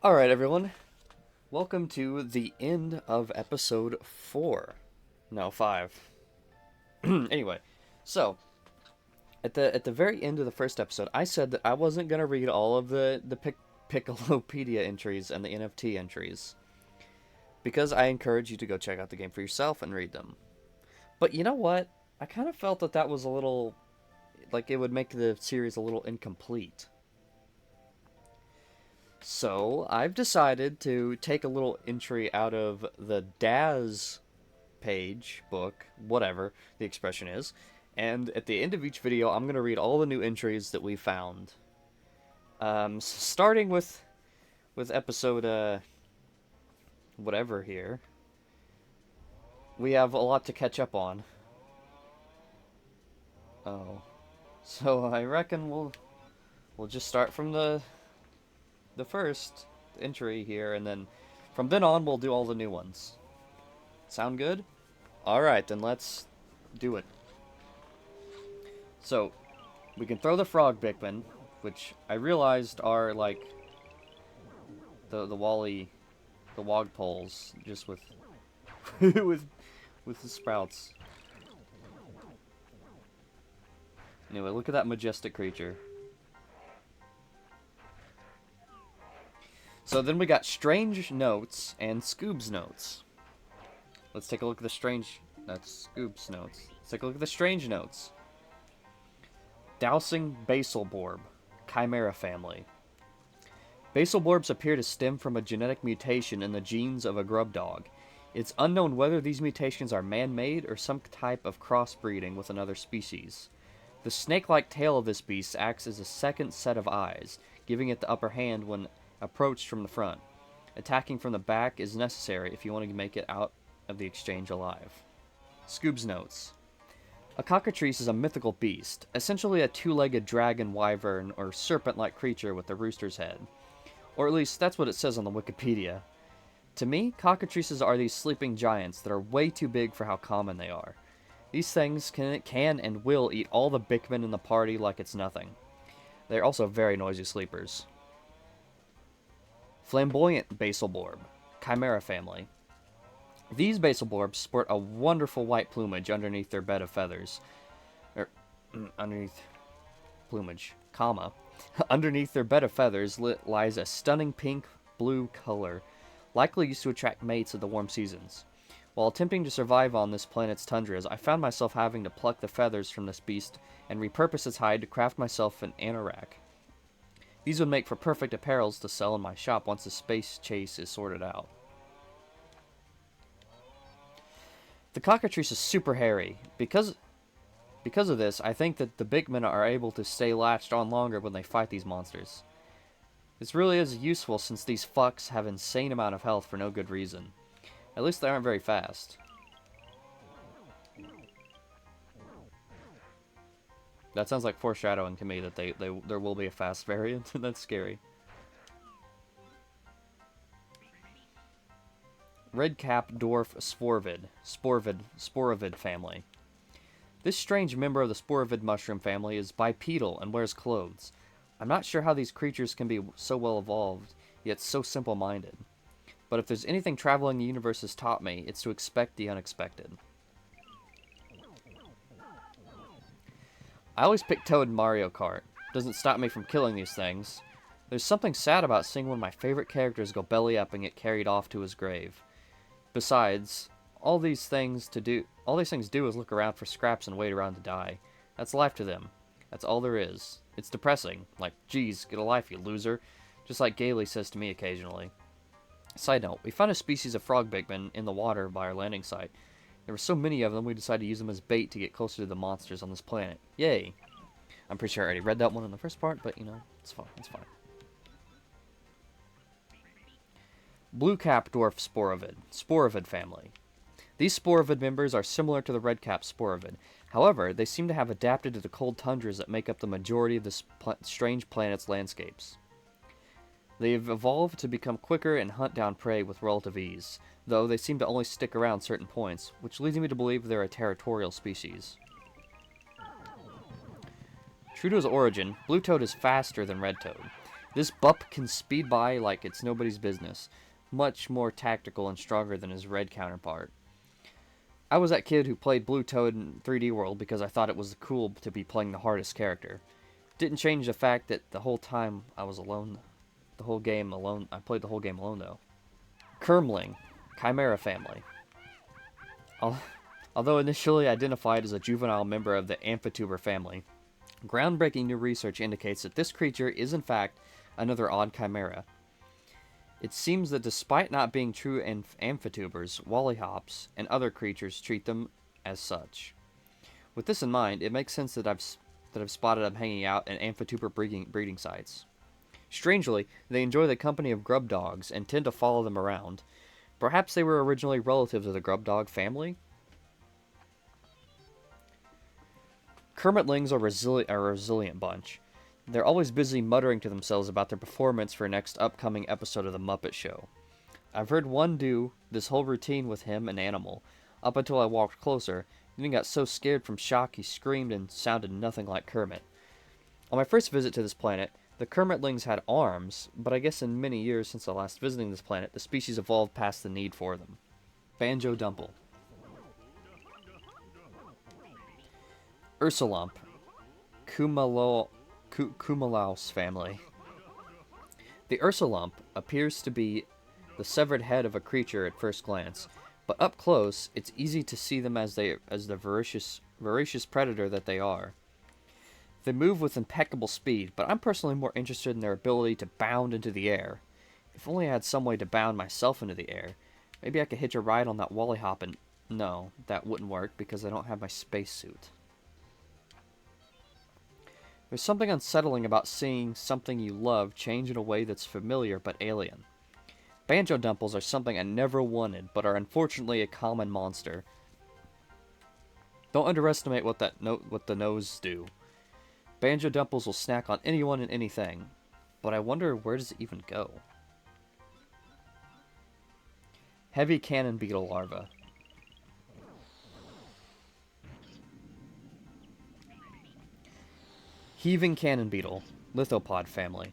Alright, everyone. Welcome to the end of episode 4. No, 5. Anyway, so, at the very end of the first episode, I said that I wasn't going to read all of the Piccolopedia entries and the NFT entries, because I encourage you to go check out the game for yourself and read them. But you know what? I kind of felt that that was a little, like it would make the series a little incomplete. So, I've decided to take a little entry out of the Daz page, book, whatever the expression is, and at the end of each video, I'm going to read all the new entries that we found. Starting with episode, whatever here. We have a lot to catch up on. Oh. So, I reckon we'll just start from the first entry here, and then from then on we'll do all the new ones. Sound good? Alright, then let's do it. So, we can throw the frog Bikmin, which I realized are like the wog poles, just with with the sprouts. Anyway, look at that majestic creature. So then we got Strange Notes and Scoob's Notes. Let's take a look at the Strange... That's Scoob's Notes. Let's take a look at the Strange Notes. Dousing Basilborb, Chimera family. Basilborbs appear to stem from a genetic mutation in the genes of a grub dog. It's unknown whether these mutations are man-made or some type of crossbreeding with another species. The snake-like tail of this beast acts as a second set of eyes, giving it the upper hand when approached from the front. Attacking from the back is necessary if you want to make it out of the exchange alive. Scoob's Notes. A cockatrice is a mythical beast, essentially a two-legged dragon, wyvern, or serpent-like creature with a rooster's head. Or at least, that's what it says on the Wikipedia. To me, cockatrices are these sleeping giants that are way too big for how common they are. These things can and will eat all the Bikmin in the party like it's nothing. They're also very noisy sleepers. Flamboyant Basilborb, Chimera family. These Basilborbs sport a wonderful white plumage underneath their bed of feathers. Underneath plumage, comma. Underneath their bed of feathers lies a stunning pink-blue color, likely used to attract mates at the warm seasons. While attempting to survive on this planet's tundras, I found myself having to pluck the feathers from this beast and repurpose its hide to craft myself an anorak. These would make for perfect apparels to sell in my shop once the space chase is sorted out. The cockatrice is super hairy. Because of this, I think that the Bikmin are able to stay latched on longer when they fight these monsters. This really is useful since these fucks have insane amount of health for no good reason. At least they aren't very fast. That sounds like foreshadowing to me that there will be a fast variant. That's scary. Red-cap dwarf Sporovid family. This strange member of the Sporovid mushroom family is bipedal and wears clothes. I'm not sure how these creatures can be so well evolved, yet so simple-minded. But if there's anything traveling the universe has taught me, it's to expect the unexpected. I always pick Toad in Mario Kart. Doesn't stop me from killing these things. There's something sad about seeing one of my favorite characters go belly up and get carried off to his grave. Besides, all these things do is look around for scraps and wait around to die. That's life to them. That's all there is. It's depressing. Like, geez, get a life, you loser. Just like Gailey says to me occasionally. Side note, we found a species of frog Bikmin in the water by our landing site. There were so many of them, we decided to use them as bait to get closer to the monsters on this planet. Yay! I'm pretty sure I already read that one in the first part, but, you know, it's fine, it's fine. Blue-cap dwarf Sporovid family. These Sporovid members are similar to the red-cap Sporovid. However, they seem to have adapted to the cold tundras that make up the majority of this strange planet's landscapes. They've evolved to become quicker and hunt down prey with relative ease, though they seem to only stick around certain points, which leads me to believe they're a territorial species. True to his origin, Blue Toad is faster than Red Toad. This bup can speed by like it's nobody's business, much more tactical and stronger than his red counterpart. I was that kid who played Blue Toad in 3D World because I thought it was cool to be playing the hardest character. Didn't change the fact that the whole time I was alone, the whole game alone, I played the whole game alone though. Kermling, Chimera family. Although initially identified as a juvenile member of the Amphituber family, groundbreaking new research indicates that this creature is in fact another odd chimera. It seems that despite not being true amphitubers, wollyhops and other creatures treat them as such. With this in mind, it makes sense that I've spotted them hanging out at amphituber breeding sites. Strangely, they enjoy the company of grub dogs and tend to follow them around. Perhaps they were originally relatives of the grub dog family? Kermitlings are a resilient bunch. They're always busy muttering to themselves about their performance for next upcoming episode of The Muppet Show. I've heard one do this whole routine with him and Animal, up until I walked closer, and he got so scared from shock he screamed and sounded nothing like Kermit. On my first visit to this planet, the Kermitlings had arms, but I guess in many years since the last visiting this planet, the species evolved past the need for them. Banjo Dumple. Ursulump, Kumalaus family. The Ursulump appears to be the severed head of a creature at first glance, but up close, it's easy to see them as the voracious predator that they are. They move with impeccable speed, but I'm personally more interested in their ability to bound into the air. If only I had some way to bound myself into the air. Maybe I could hitch a ride on that Wollyhop and... No, that wouldn't work because I don't have my spacesuit. There's something unsettling about seeing something you love change in a way that's familiar but alien. Banjo Dumples are something I never wanted, but are unfortunately a common monster. Don't underestimate what the nose do. Banjo Dumples will snack on anyone and anything, but I wonder where does it even go? Heavy Cannon Beetle Larva. Heaving Cannon Beetle, Lithopod family.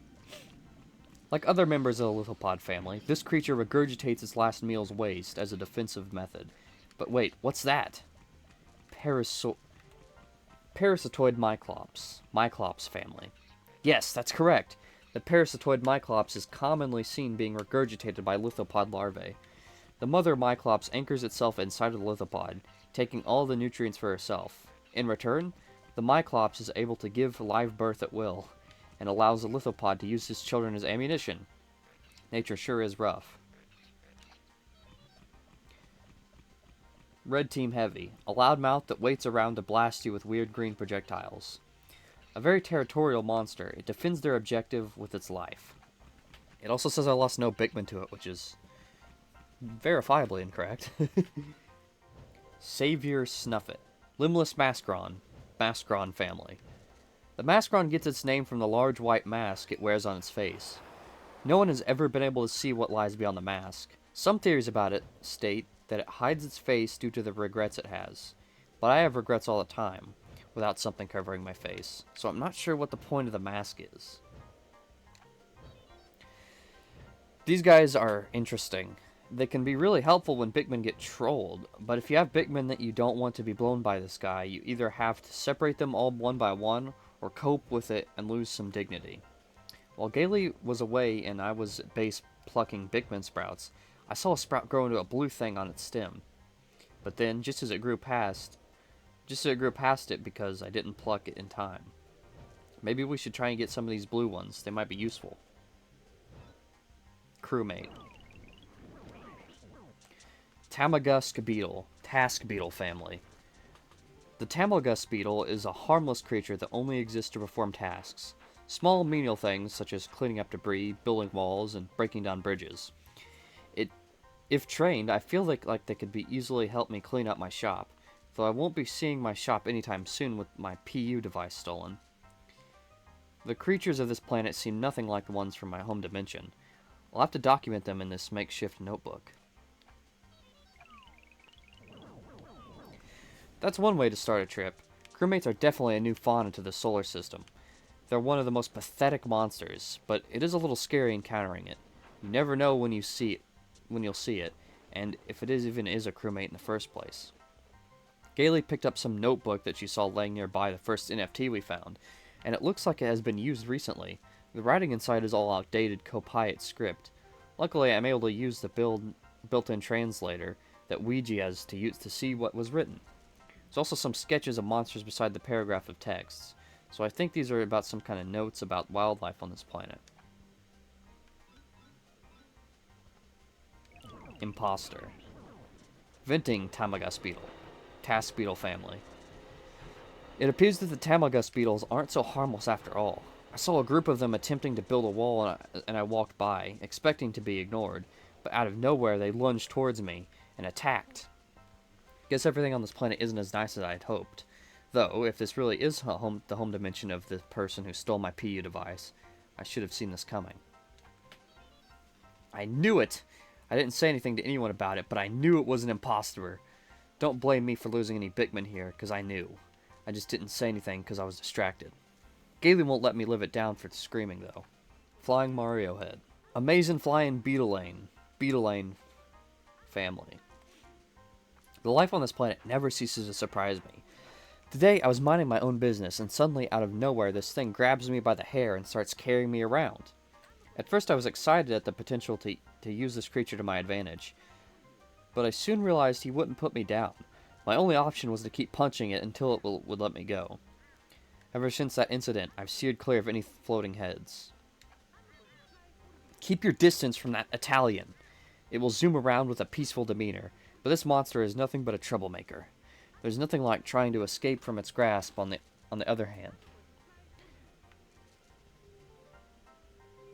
Like other members of the Lithopod family, this creature regurgitates its last meal's waste as a defensive method. But wait, what's that? Parasitoid Myclops family. Yes, that's correct. The parasitoid Myclops is commonly seen being regurgitated by lithopod larvae. The mother Myclops anchors itself inside of the lithopod, taking all the nutrients for herself. In return, the Myclops is able to give live birth at will, and allows the lithopod to use his children as ammunition. Nature sure is rough. Red Team Heavy, a loudmouth that waits around to blast you with weird green projectiles. A very territorial monster, it defends their objective with its life. It also says I lost no Bikmin to it, which is verifiably incorrect. Savior Snuffit, limbless Mascron family. The Mascron gets its name from the large white mask it wears on its face. No one has ever been able to see what lies beyond the mask. Some theories about it state that it hides its face due to the regrets it has. But I have regrets all the time, without something covering my face, so I'm not sure what the point of the mask is. These guys are interesting. They can be really helpful when Bikmin get trolled, but if you have Bikmin that you don't want to be blown by this guy, you either have to separate them all one by one, or cope with it and lose some dignity. While Gailey was away and I was at base plucking Bikmin sprouts, I saw a sprout grow into a blue thing on its stem. But then, just as it grew past it because I didn't pluck it in time. Maybe we should try and get some of these blue ones. They might be useful. Crewmate. Task beetle family. The Tamalgus beetle is a harmless creature that only exists to perform tasks. Small menial things such as cleaning up debris, building walls, and breaking down bridges. If trained, I feel like they could be easily help me clean up my shop, though I won't be seeing my shop anytime soon with my PU device stolen. The creatures of this planet seem nothing like the ones from my home dimension. I'll have to document them in this makeshift notebook. That's one way to start a trip. Crewmates are definitely a new fauna to the solar system. They're one of the most pathetic monsters, but it is a little scary encountering it. You never know when you'll see it, and if it even is a crewmate in the first place. Gailey picked up some notebook that she saw laying nearby the first NFT we found, and it looks like it has been used recently. The writing inside is all outdated Copiate script. Luckily, I'm able to use the built-in translator that Ouija has to use to see what was written. There's also some sketches of monsters beside the paragraph of texts, so I think these are about some kind of notes about wildlife on this planet. Imposter. Venting Tamagus beetle. Task beetle family. It appears that the Tamagus beetles aren't so harmless after all. I saw a group of them attempting to build a wall and I walked by, expecting to be ignored, but out of nowhere they lunged towards me and attacked. Guess everything on this planet isn't as nice as I had hoped. Though, if this really is the home dimension of the person who stole my PU device, I should have seen this coming. I knew it! I didn't say anything to anyone about it, but I knew it was an imposter. Don't blame me for losing any Bikmin here, because I knew. I just didn't say anything because I was distracted. Gailey won't let me live it down for screaming, though. Flying Mario Head. Amazing Flying Beetlelane family. The life on this planet never ceases to surprise me. Today, I was minding my own business, and suddenly, out of nowhere, this thing grabs me by the hair and starts carrying me around. At first, I was excited at the potential to use this creature to my advantage, but I soon realized he wouldn't put me down. My only option was to keep punching it until it would let me go. Ever since that incident, I've steered clear of any floating heads. Keep your distance from that Italian. It will zoom around with a peaceful demeanor, but this monster is nothing but a troublemaker. There's nothing like trying to escape from its grasp on the other hand.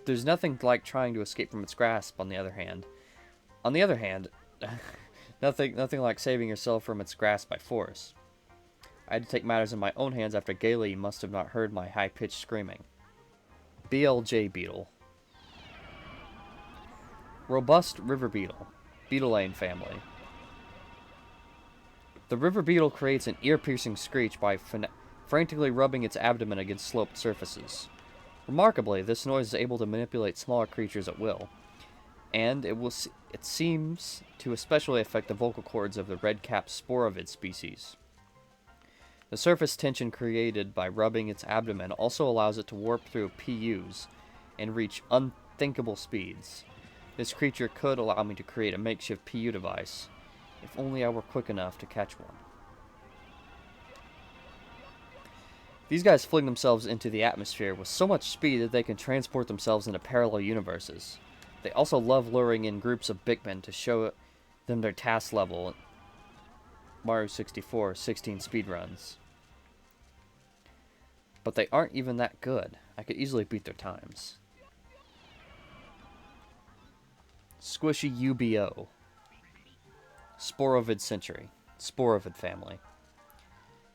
There's nothing like trying to escape from its grasp on the other hand. On the other hand, nothing like saving yourself from its grasp by force. I had to take matters in my own hands after Gailey must have not heard my high-pitched screaming. BLJ Beetle. Robust River Beetle. Beetlelane family. The river beetle creates an ear-piercing screech by frantically rubbing its abdomen against sloped surfaces. Remarkably, this noise is able to manipulate smaller creatures at will, and it seems to especially affect the vocal cords of the red-capped sporovid species. The surface tension created by rubbing its abdomen also allows it to warp through PUs and reach unthinkable speeds. This creature could allow me to create a makeshift PU device, if only I were quick enough to catch one. These guys fling themselves into the atmosphere with so much speed that they can transport themselves into parallel universes. They also love luring in groups of Bikmin to show them their task level. Mario 64 16 speedruns. But they aren't even that good. I could easily beat their times. Squishy UBO. Sporovid Century. Sporovid family.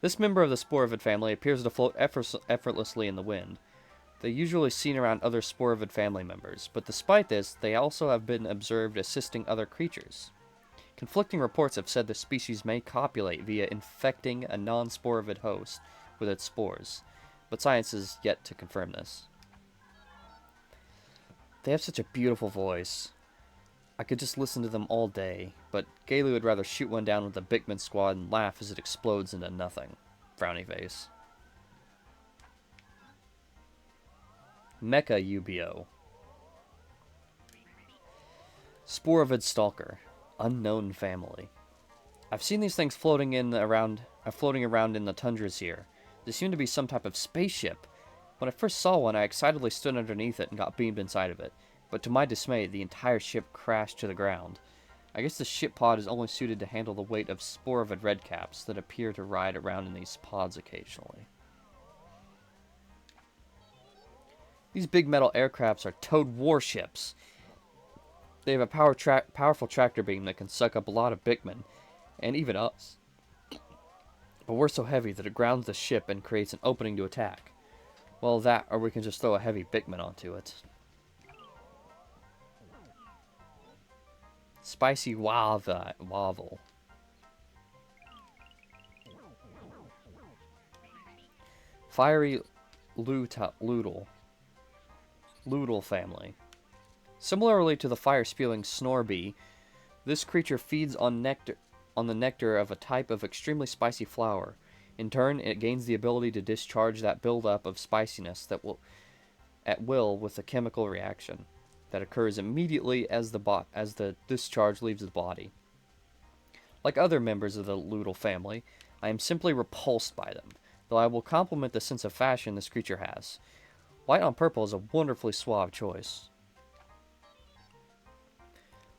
This member of the Sporovid family appears to float effortlessly in the wind. They're usually seen around other Sporovid family members, but despite this, they also have been observed assisting other creatures. Conflicting reports have said the species may copulate via infecting a non-Sporovid host with its spores, but science is yet to confirm this. They have such a beautiful voice. I could just listen to them all day, but Gailey would rather shoot one down with the Bikmin squad and laugh as it explodes into nothing. Frowny face. Mecha UBO. Sporovid Stalker. Unknown family. I've seen these things floating around in the tundras here. They seem to be some type of spaceship. When I first saw one, I excitedly stood underneath it and got beamed inside of it. But to my dismay, the entire ship crashed to the ground. I guess the ship pod is only suited to handle the weight of Sporovid redcaps that appear to ride around in these pods occasionally. These big metal aircrafts are towed warships. They have a powerful tractor beam that can suck up a lot of Bikmin, and even us. But we're so heavy that it grounds the ship and creates an opening to attack. Well, that, or we can just throw a heavy Bikmin onto it. Spicy Wavel. Fiery Loodle family. Similarly to the fire-spewing Snorbee, this creature feeds on the nectar of a type of extremely spicy flower. In turn, it gains the ability to discharge that buildup of spiciness at will with a chemical reaction that occurs immediately as the discharge leaves the body. Like other members of the Loodle family, I am simply repulsed by them, though I will compliment the sense of fashion this creature has. White on purple is a wonderfully suave choice.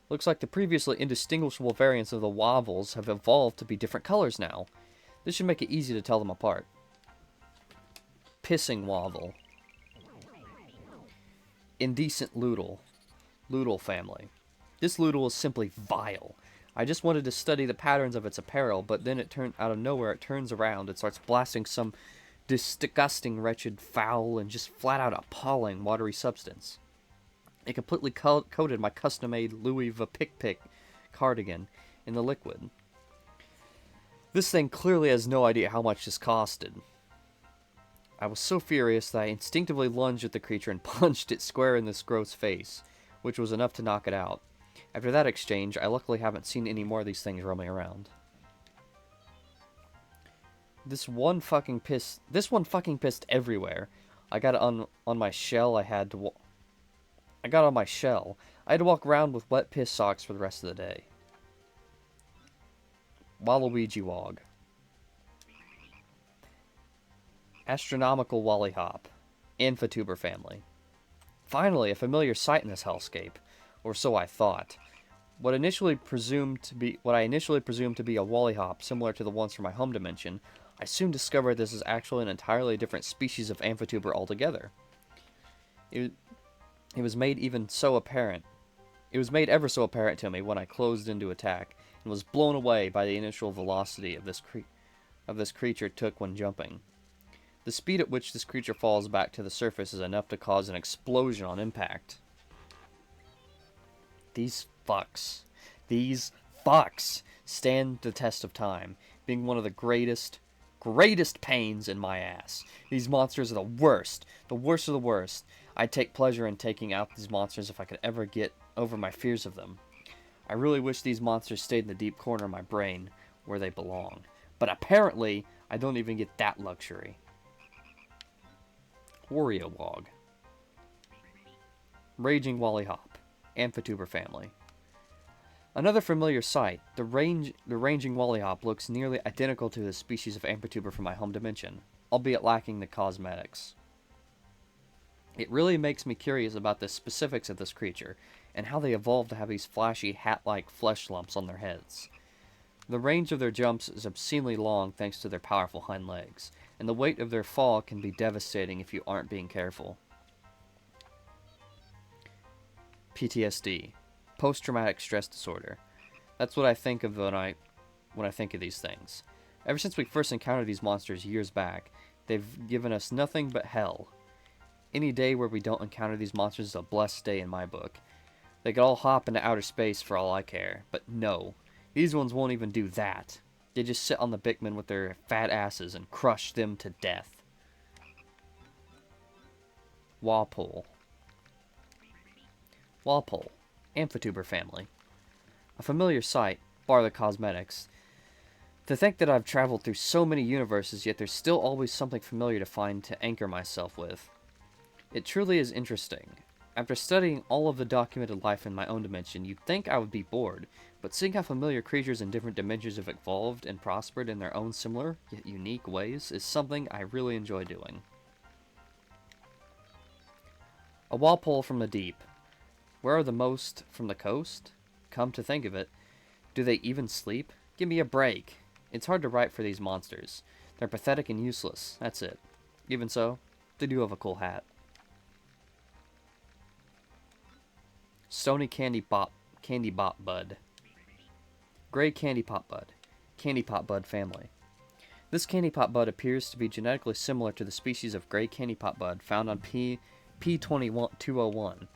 Looks like the previously indistinguishable variants of the Wavels have evolved to be different colors now. This should make it easy to tell them apart. Pissing Wavel. Indecent Loodle family. This Loodle is simply vile. I just wanted to study the patterns of its apparel, but then out of nowhere it turns around and starts blasting some disgusting, wretched, foul, and just flat out appalling watery substance. It completely coated my custom-made Louis Vuitton cardigan in the liquid. This thing clearly has no idea how much this costed. I was so furious that I instinctively lunged at the creature and punched it square in this gross face, which was enough to knock it out. After that exchange, I luckily haven't seen any more of these things roaming around. This one fucking pissed everywhere. I got it on my shell. I got on my shell. I had to walk around with wet piss socks for the rest of the day. Waluigi Wog. Astronomical Wallyhop. Amphituber family. Finally, a familiar sight in this hellscape. Or so I thought. What I initially presumed to be a Wallyhop, similar to the ones from my home dimension, I soon discovered this is actually an entirely different species of Amphituber altogether. It was made ever so apparent to me when I closed in to attack, and was blown away by the initial velocity of this creature took when jumping. The speed at which this creature falls back to the surface is enough to cause an explosion on impact. These fucks stand the test of time, being one of the greatest pains in my ass. These monsters are the worst of the worst. I'd take pleasure in taking out these monsters if I could ever get over my fears of them. I really wish these monsters stayed in the deep corner of my brain, where they belong. But apparently, I don't even get that luxury. Wario-Wog. Raging Wallyhop. Amphituber family. Another familiar sight, the ranging Wallyhop looks nearly identical to the species of Amphituber from my home dimension, albeit lacking the cosmetics. It really makes me curious about the specifics of this creature, and how they evolved to have these flashy hat-like flesh lumps on their heads. The range of their jumps is obscenely long thanks to their powerful hind legs, and the weight of their fall can be devastating if you aren't being careful. PTSD. Post-traumatic stress disorder. That's what I think of when I think of these things. Ever since we first encountered these monsters years back, they've given us nothing but hell. Any day where we don't encounter these monsters is a blessed day in my book. They could all hop into outer space for all I care, but no. These ones won't even do that. They just sit on the Bikmin with their fat asses and crush them to death. Walpole. Amphituber family. A familiar sight, bar the cosmetics. To think that I've traveled through so many universes, yet there's still always something familiar to find to anchor myself with. It truly is interesting. After studying all of the documented life in my own dimension, you'd think I would be bored, but seeing how familiar creatures in different dimensions have evolved and prospered in their own similar, yet unique ways is something I really enjoy doing. A Walpole from the deep. Where are the most from the coast? Come to think of it, do they even sleep? Give me a break. It's hard to write for these monsters. They're pathetic and useless, that's it. Even so, they do have a cool hat. Stony Candy Pop Bud. Gray Candy Pop Bud. Candy Pop Bud family. This Candy Pop Bud appears to be genetically similar to the species of Gray Candy Pop Bud found on P201.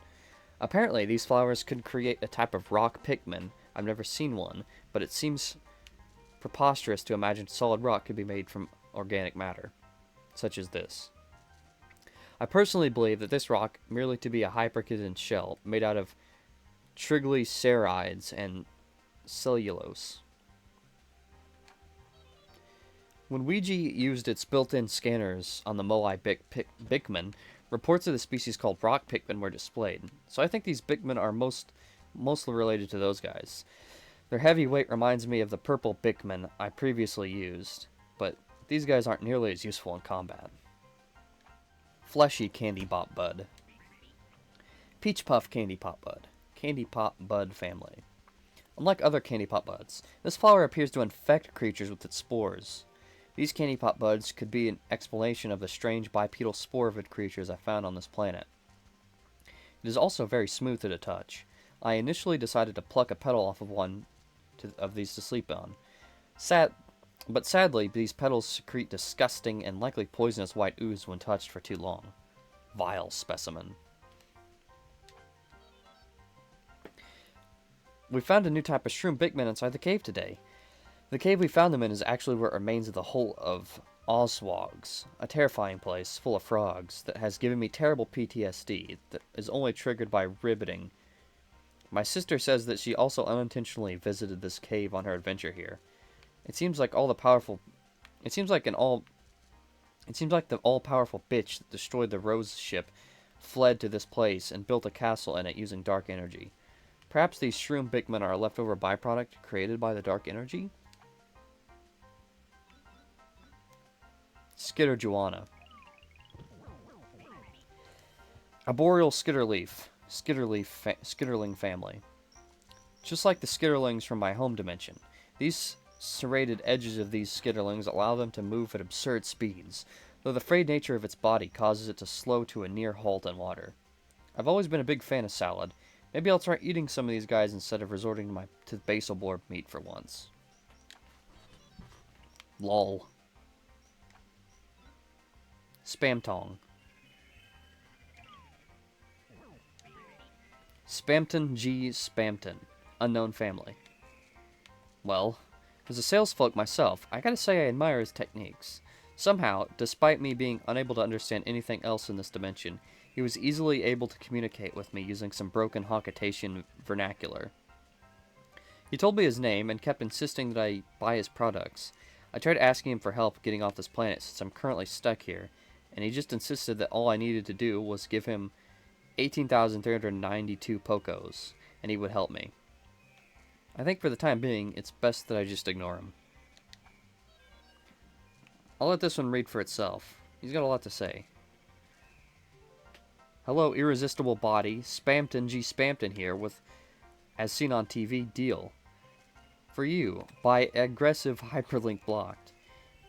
Apparently, these flowers could create a type of rock Pikmin. I've never seen one, but it seems preposterous to imagine solid rock could be made from organic matter, such as this. I personally believe that this rock merely to be a hypercondense shell made out of triglycerides and cellulose. When Ouija used its built-in scanners on the Moai Bikmin, reports of the species called rock Pikmin were displayed. So I think these Bikmin are mostly related to those guys. Their heavy weight reminds me of the purple Bikmin I previously used, but these guys aren't nearly as useful in combat. Fleshy Candy Pop Bud. Peach Puff Candy Pop Bud. Candy Pop Bud family. Unlike other candy pop buds, this flower appears to infect creatures with its spores. These candy pop buds could be an explanation of the strange bipedal sporovid creatures I found on this planet. It is also very smooth to the touch. I initially decided to pluck a petal off of one of these to sleep on. But sadly, these petals secrete disgusting and likely poisonous white ooze when touched for too long. Vile specimen. We found a new type of shroom Bikmin inside the cave today. The cave we found them in is actually where it remains of the hole of Oswogs, a terrifying place full of frogs that has given me terrible PTSD that is only triggered by ribbiting. My sister says that she also unintentionally visited this cave on her adventure here. It seems like the all-powerful bitch that destroyed the Rose ship fled to this place and built a castle in it using dark energy. Perhaps these shroom Bikmin are a leftover byproduct created by the dark energy? Skitterjuana. Arboreal Skitterling family. Just like the Skitterlings from my home dimension, these serrated edges of these Skitterlings allow them to move at absurd speeds, though the frayed nature of its body causes it to slow to a near halt in water. I've always been a big fan of salad. Maybe I'll try eating some of these guys instead of resorting to basal blorb meat for once. Lol. Spamtong. Spamton G. Spamton. Unknown family. Well, as a sales folk myself, I gotta say I admire his techniques. Somehow, despite me being unable to understand anything else in this dimension, he was easily able to communicate with me using some broken Honkatatian vernacular. He told me his name and kept insisting that I buy his products. I tried asking him for help getting off this planet since I'm currently stuck here, and he just insisted that all I needed to do was give him 18,392 Pocos, and he would help me. I think for the time being, it's best that I just ignore him. I'll let this one read for itself. He's got a lot to say. Hello, irresistible body. Spamton G. Spamton here with As Seen on TV deal. For you, by aggressive hyperlink blocked.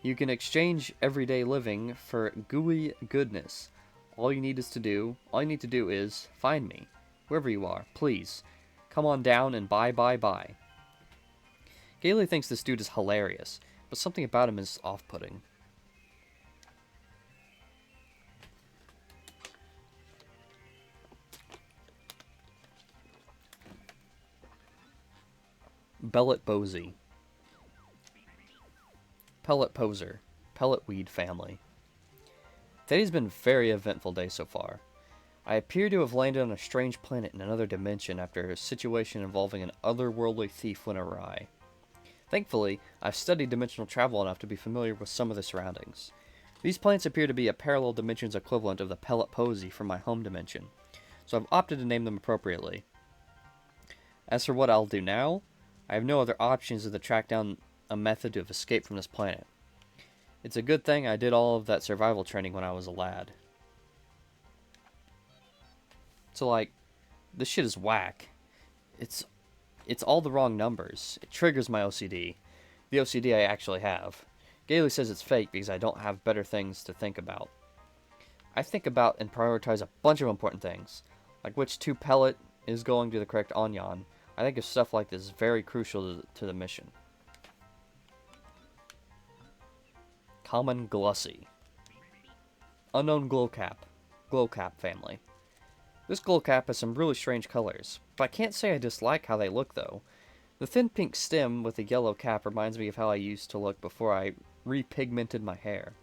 You can exchange everyday living for gooey goodness. All you need to do is find me. Wherever you are, please. Come on down and buy. Gailey thinks this dude is hilarious, but something about him is off-putting. Bellet Bosey. Pellet Poser. Pellet Weed family. Today's been a very eventful day so far. I appear to have landed on a strange planet in another dimension after a situation involving an otherworldly thief went awry. Thankfully, I've studied dimensional travel enough to be familiar with some of the surroundings. These planets appear to be a parallel dimensions equivalent of the Pellet Posey from my home dimension, so I've opted to name them appropriately. As for what I'll do now, I have no other options than to track down a method of escape from this planet. It's a good thing I did all of that survival training when I was a lad. So like, this shit is whack. It's all the wrong numbers. It triggers my OCD. The OCD I actually have. Gailey says it's fake because I don't have better things to think about. I think about and prioritize a bunch of important things, like which 2 pellet is going to the correct Onyon. I think of stuff like this very crucial to the mission. Common Glussy. Unknown Glowcap family. This glowcap has some really strange colors, but I can't say I dislike how they look though. The thin pink stem with the yellow cap reminds me of how I used to look before I repigmented my hair.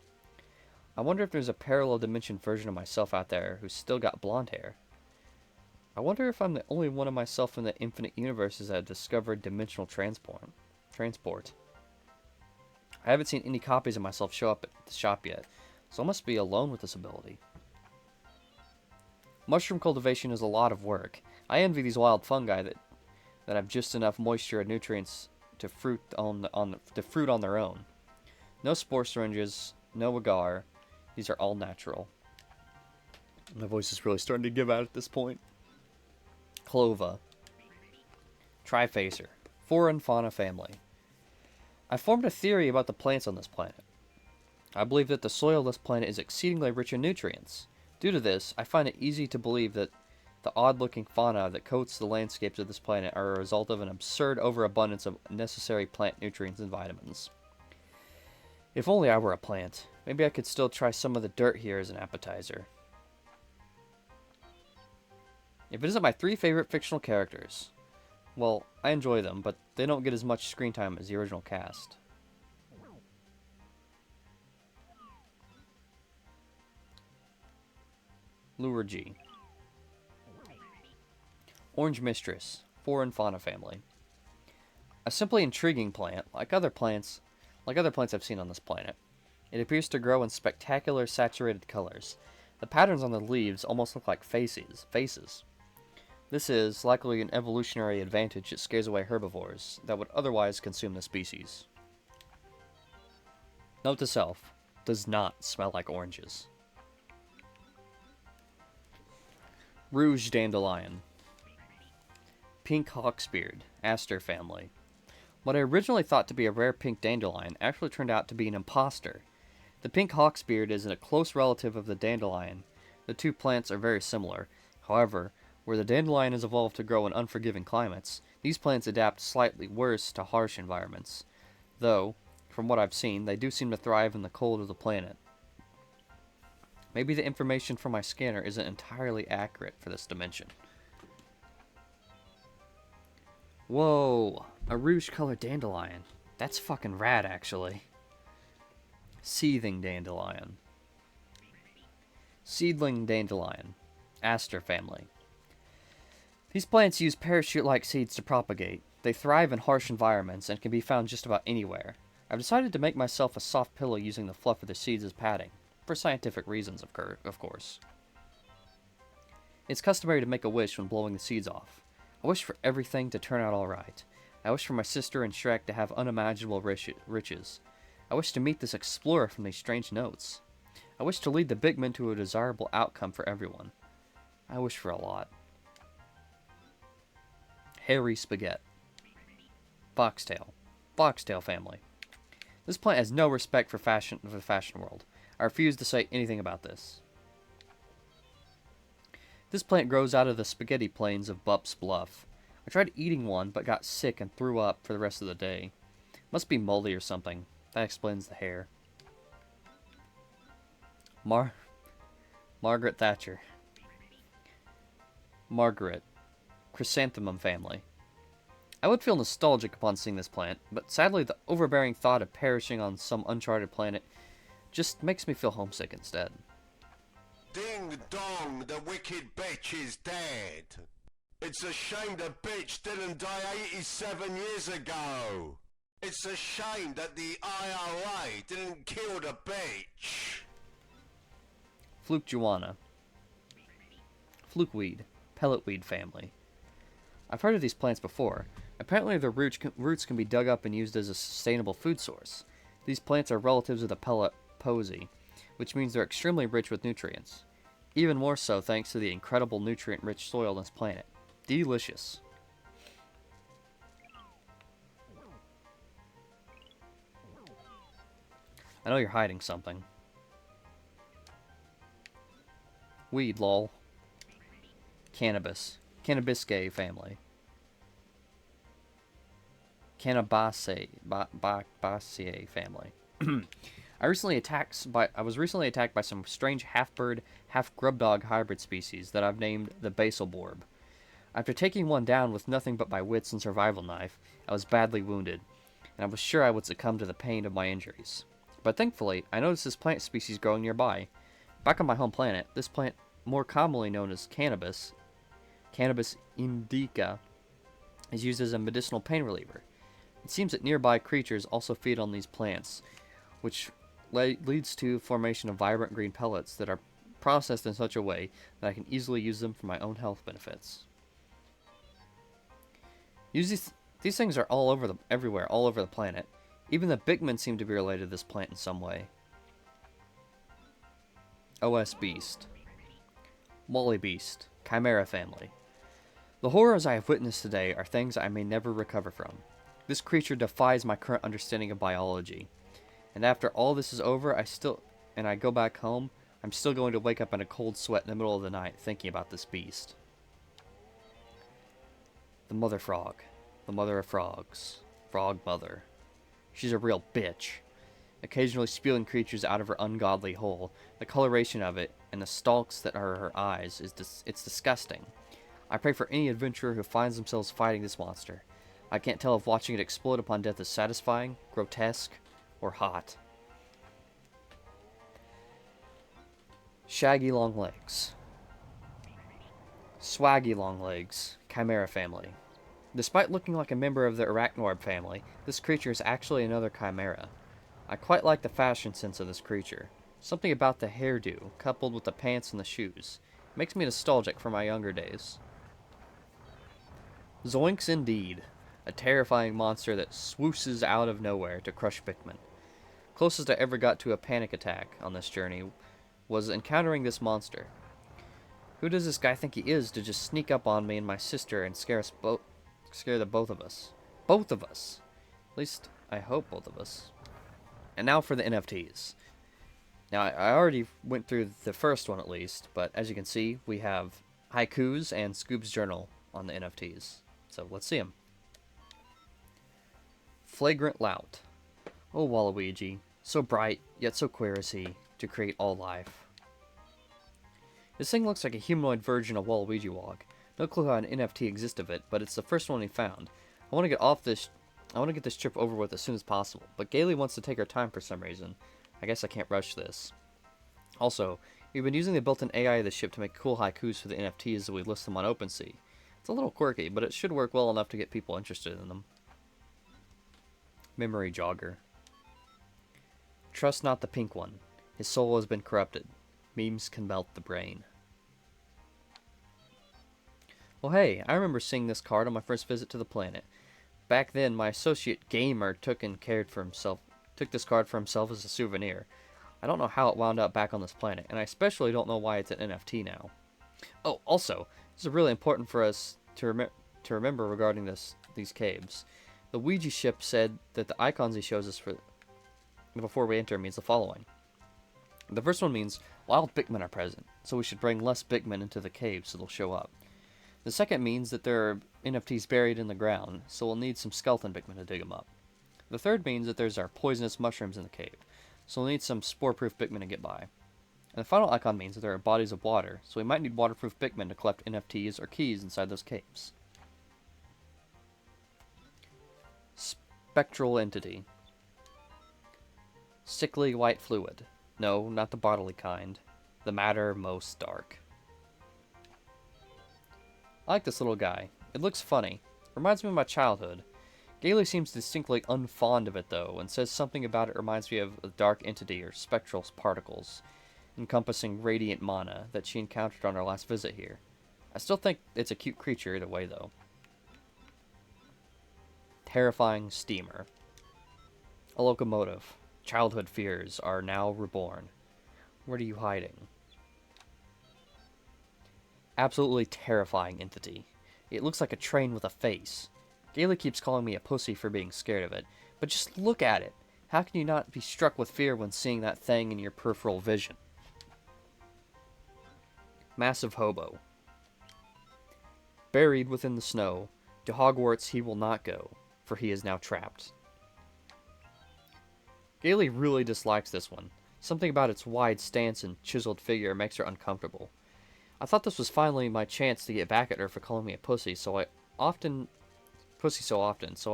I wonder if there's a parallel dimension version of myself out there who's still got blonde hair. I wonder if I'm the only one of myself in the infinite universes that have discovered dimensional transport. I haven't seen any copies of myself show up at the shop yet, so I must be alone with this ability. Mushroom cultivation is a lot of work. I envy these wild fungi that have just enough moisture and nutrients to fruit on their own. No spore syringes, no agar. These are all natural. My voice is really starting to give out at this point. Clova. Trifacer. Foreign fauna family. I formed a theory about the plants on this planet. I believe that the soil of this planet is exceedingly rich in nutrients. Due to this, I find it easy to believe that the odd-looking fauna that coats the landscapes of this planet are a result of an absurd overabundance of necessary plant nutrients and vitamins. If only I were a plant. Maybe I could still try some of the dirt here as an appetizer. If it isn't my 3 favorite fictional characters, well, I enjoy them, but they don't get as much screen time as the original cast. Lurgy. Orange Mistress, foreign fauna family. A simply intriguing plant, like other plants I've seen on this planet. It appears to grow in spectacular saturated colors. The patterns on the leaves almost look like faces. This is likely an evolutionary advantage that scares away herbivores that would otherwise consume the species. Note to self, does not smell like oranges. Rouge Dandelion. Pink Hawksbeard, Aster family. What I originally thought to be a rare pink dandelion actually turned out to be an imposter. The pink hawksbeard is a close relative of the dandelion. The two plants are very similar. However, where the dandelion has evolved to grow in unforgiving climates, these plants adapt slightly worse to harsh environments. Though, from what I've seen, they do seem to thrive in the cold of the planet. Maybe the information from my scanner isn't entirely accurate for this dimension. Whoa, a rouge-colored dandelion. That's fucking rad, actually. Seething dandelion. Seedling dandelion. Aster family. These plants use parachute-like seeds to propagate. They thrive in harsh environments and can be found just about anywhere. I've decided to make myself a soft pillow using the fluff of the seeds as padding. For scientific reasons, of course. It's customary to make a wish when blowing the seeds off. I wish for everything to turn out alright. I wish for my sister and Shrek to have unimaginable riches. I wish to meet this explorer from these strange notes. I wish to lead the Bikmin to a desirable outcome for everyone. I wish for a lot. Hairy Spaghetti. Foxtail. Foxtail family. This plant has no respect for the fashion world. I refuse to say anything about this. This plant grows out of the spaghetti plains of Bup's Bluff. I tried eating one, but got sick and threw up for the rest of the day. Must be moldy or something. That explains the hair. Margaret Thatcher. Margaret. Chrysanthemum family. I would feel nostalgic upon seeing this plant, but sadly the overbearing thought of perishing on some uncharted planet just makes me feel homesick instead. Ding dong, the wicked bitch is dead. It's a shame the bitch didn't die 87 years ago. It's a shame that the IRA didn't kill the bitch. Fluke Juana. Flukeweed. Pelletweed family. I've heard of these plants before. Apparently their roots can be dug up and used as a sustainable food source. These plants are relatives of the pellet posy, which means they're extremely rich with nutrients. Even more so thanks to the incredible nutrient-rich soil on this planet. Delicious. I know you're hiding something. Weed, lol. Cannabis. Cannabiscae family. Cannabaceae family. I was recently attacked by some strange half-bird, half-grubdog hybrid species that I've named the Basilborb. After taking one down with nothing but my wits and survival knife, I was badly wounded, and I was sure I would succumb to the pain of my injuries. But thankfully, I noticed this plant species growing nearby. Back on my home planet, this plant, more commonly known as cannabis, Cannabis indica, is used as a medicinal pain reliever. It seems that nearby creatures also feed on these plants, which leads to formation of vibrant green pellets that are processed in such a way that I can easily use them for my own health benefits. These things are everywhere, all over the planet. Even the Bikmin seem to be related to this plant in some way. OS Beast. Wally Beast. Chimera family. The horrors I have witnessed today are things I may never recover from. This creature defies my current understanding of biology. And after all this is over, I go back home, I'm still going to wake up in a cold sweat in the middle of the night thinking about this beast. The mother frog. The mother of frogs. Frog mother. She's a real bitch. Occasionally spewing creatures out of her ungodly hole. The coloration of it, and the stalks that are her eyes, it's disgusting. I pray for any adventurer who finds themselves fighting this monster. I can't tell if watching it explode upon death is satisfying, grotesque, or hot. Shaggy long legs. Swaggy long legs. Chimera family. Despite looking like a member of the arachnoid family, this creature is actually another chimera. I quite like the fashion sense of this creature. Something about the hairdo, coupled with the pants and the shoes, makes me nostalgic for my younger days. Zoinks indeed. A terrifying monster that swooses out of nowhere to crush Bikmin. Closest I ever got to a panic attack on this journey was encountering this monster. Who does this guy think he is to just sneak up on me and my sister and scare the both of us? Both of us. At least, I hope both of us. And now for the NFTs. Now, I already went through the first one at least, but as you can see, we have haikus and Scoob's journal on the NFTs. So let's see them. Flagrant Lout. Oh, Waluigi, so bright, yet so queer is he, to create all life. This thing looks like a humanoid version of Waluigi Wog. No clue how an NFT exists of it, but it's the first one we found. I want to get this trip over with as soon as possible, but Gailey wants to take her time for some reason. I guess I can't rush this. Also, we've been using the built-in AI of the ship to make cool haikus for the NFTs as we list them on OpenSea. It's a little quirky, but it should work well enough to get people interested in them. Memory Jogger. Trust not the pink one. His soul has been corrupted. Memes can melt the brain. Well, hey, I remember seeing this card on my first visit to the planet. Back then, my associate Gamer took this card for himself as a souvenir. I don't know how it wound up back on this planet, and I especially don't know why it's an NFT now. Oh, also, this is really important for us to remember regarding these caves. The Ouija ship said that the icons he shows us before we enter means the following. The first one means wild Bikmin are present, so we should bring less Bikmin into the cave so they'll show up. The second means that there are NFTs buried in the ground, so we'll need some skeleton Bikmin to dig them up. The third means that there's our poisonous mushrooms in the cave, so we'll need some spore-proof Bikmin to get by. And the final icon means that there are bodies of water, so we might need waterproof Bikmin to collect NFTs or keys inside those caves. Spectral entity. Sickly white fluid. No, not the bodily kind. The matter most dark. I like this little guy. It looks funny. Reminds me of my childhood. Gailey seems distinctly unfond of it though, and says something about it reminds me of a dark entity or spectral particles, encompassing radiant mana that she encountered on her last visit here. I still think it's a cute creature either way though. Terrifying steamer. A locomotive. Childhood fears are now reborn. What are you hiding? Absolutely terrifying entity. It looks like a train with a face. Gailey keeps calling me a pussy for being scared of it, but just look at it. How can you not be struck with fear when seeing that thing in your peripheral vision? Massive hobo. Buried within the snow, to Hogwarts he will not go, for he is now trapped. Gailey really dislikes this one. Something about its wide stance and chiseled figure makes her uncomfortable. I thought this was finally my chance to get back at her for calling me a pussy, so I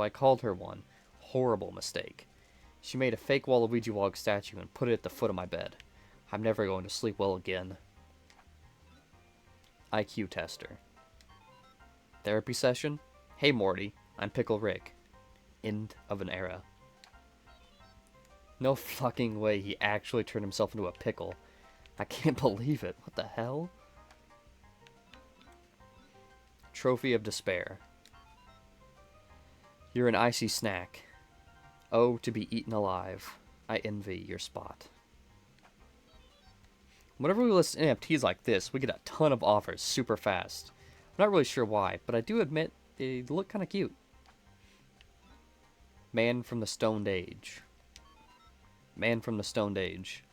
called her one. Horrible mistake. She made a fake Waluigi Wog statue and put it at the foot of my bed. I'm never going to sleep well again. IQ tester. Therapy session? Hey Morty, I'm Pickle Rick. End of an era. No fucking way he actually turned himself into a pickle. I can't believe it. What the hell? Trophy of Despair. You're an icy snack. Oh, to be eaten alive. I envy your spot. Whenever we list NFTs like this, we get a ton of offers super fast. I'm not really sure why, but I do admit they look kind of cute. Man from the Stoned Age. Man from the Stoned Age.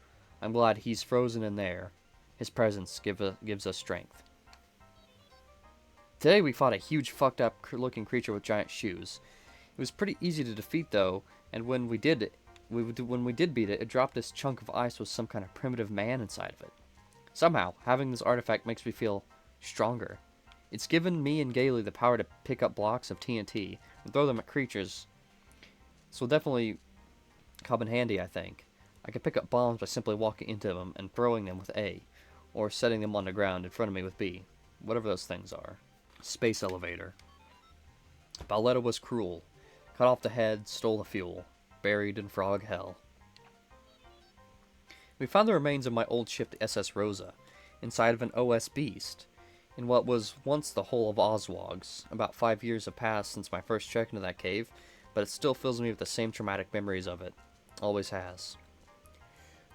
I'm glad he's frozen in there. His presence gives us strength. Today we fought a huge fucked up looking creature with giant shoes. It was pretty easy to defeat though, and when we did beat it, it dropped this chunk of ice with some kind of primitive man inside of it. Somehow, having this artifact makes me feel stronger. It's given me and Gailey the power to pick up blocks of TNT and throw them at creatures. This will definitely come in handy, I think. I can pick up bombs by simply walking into them and throwing them with A, or setting them on the ground in front of me with B. Whatever those things are. Space elevator. Balletta was cruel. Cut off the head, stole the fuel. Buried in frog hell. We found the remains of my old ship, the SS Rosa, inside of an OS Beast, in what was once the hull of Oswog's. About 5 years have passed since my first trek into that cave, but it still fills me with the same traumatic memories of it. Always has.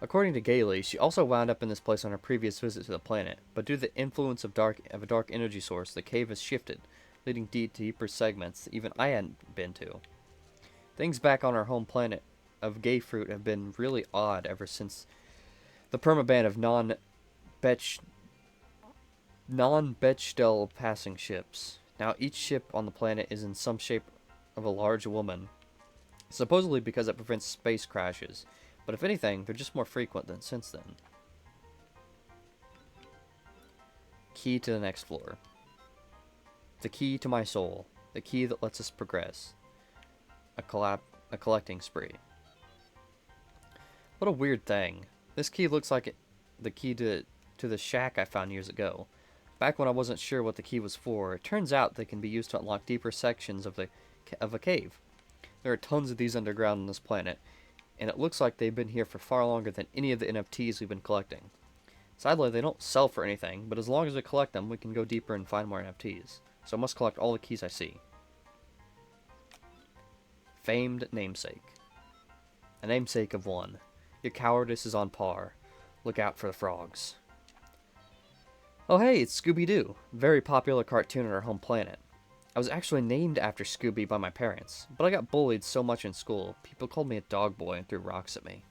According to Gailey, she also wound up in this place on her previous visit to the planet, but due to the influence of a dark energy source, the cave has shifted, leading deeper segments that even I hadn't been to. Things back on our home planet of Gay Fruit have been really odd ever since the permaban of non-Bechdel passing ships. Now each ship on the planet is in some shape of a large woman, supposedly because it prevents space crashes, but if anything, they're just more frequent than since then. Key to the next floor. The key to my soul. The key that lets us progress. A collecting spree. What a weird thing. This key looks like the key to the shack I found years ago. Back when I wasn't sure what the key was for, it turns out they can be used to unlock deeper sections of a cave. There are tons of these underground on this planet, and it looks like they've been here for far longer than any of the NFTs we've been collecting. Sadly, they don't sell for anything, but as long as we collect them, we can go deeper and find more NFTs. So I must collect all the keys I see. Famed namesake. A namesake of one. Your cowardice is on par. Look out for the frogs. Oh hey, it's Scooby-Doo. Very popular cartoon on our home planet. I was actually named after Scooby by my parents, but I got bullied so much in school, people called me a dog boy and threw rocks at me.